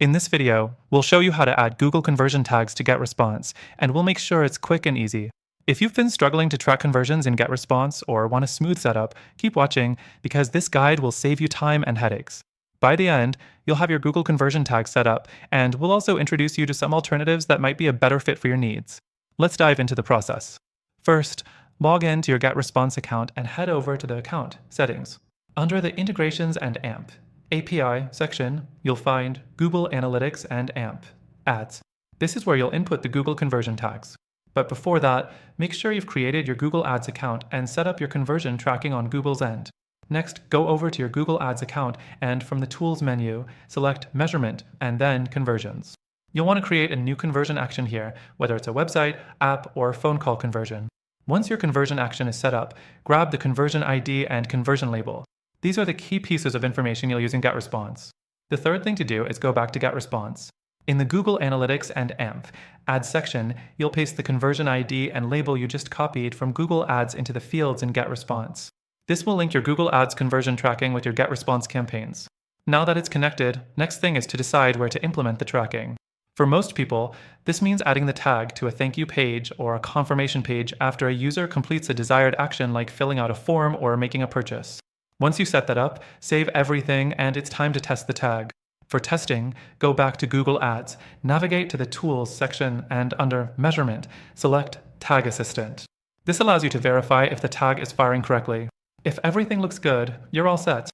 In this video, we'll show you how to add Google conversion tags to GetResponse, and we'll make sure it's quick and easy. If you've been struggling to track conversions in GetResponse or want a smooth setup, keep watching because this guide will save you time and headaches. By the end, you'll have your Google conversion tag set up, and we'll also introduce you to some alternatives that might be a better fit for your needs. Let's dive into the process. First, log in to your GetResponse account and head over to the Account settings. Under the Integrations and AMP API section, you'll find Google Analytics and AMP Ads. This is where you'll input the Google conversion tags. But before that, make sure you've created your Google Ads account and set up your conversion tracking on Google's end. Next, go over to your Google Ads account and from the Tools menu, select Measurement and then Conversions. You'll want to create a new conversion action here, whether it's a website, app, or phone call conversion. Once your conversion action is set up, grab the conversion ID and conversion label. These are the key pieces of information you'll use in GetResponse. The third thing to do is go back to GetResponse. In the Google Analytics and AMP Ads section, you'll paste the conversion ID and label you just copied from Google Ads into the fields in GetResponse. This will link your Google Ads conversion tracking with your GetResponse campaigns. Now that it's connected, next thing is to decide where to implement the tracking. For most people, this means adding the tag to a thank you page or a confirmation page after a user completes a desired action like filling out a form or making a purchase. Once you set that up, save everything and it's time to test the tag. For testing, go back to Google Ads, navigate to the Tools section and under Measurement, select Tag Assistant. This allows you to verify if the tag is firing correctly. If everything looks good, you're all set.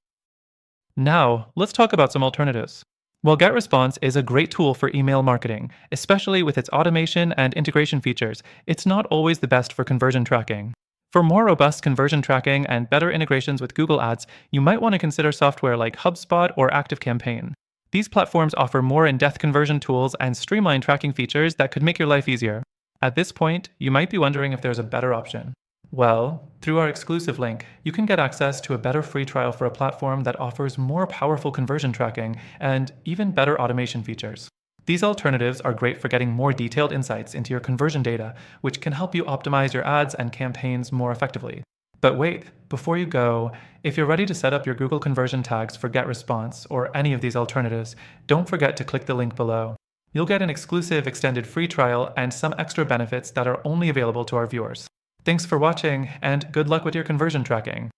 Now, let's talk about some alternatives. While GetResponse is a great tool for email marketing, especially with its automation and integration features, it's not always the best for conversion tracking. For more robust conversion tracking and better integrations with Google Ads, you might want to consider software like HubSpot or ActiveCampaign. These platforms offer more in-depth conversion tools and streamlined tracking features that could make your life easier. At this point, you might be wondering if there's a better option. Well, through our exclusive link, you can get access to a better free trial for a platform that offers more powerful conversion tracking and even better automation features. These alternatives are great for getting more detailed insights into your conversion data, which can help you optimize your ads and campaigns more effectively. But wait, before you go, if you're ready to set up your Google conversion tags for GetResponse or any of these alternatives, don't forget to click the link below. You'll get an exclusive extended free trial and some extra benefits that are only available to our viewers. Thanks for watching, and good luck with your conversion tracking.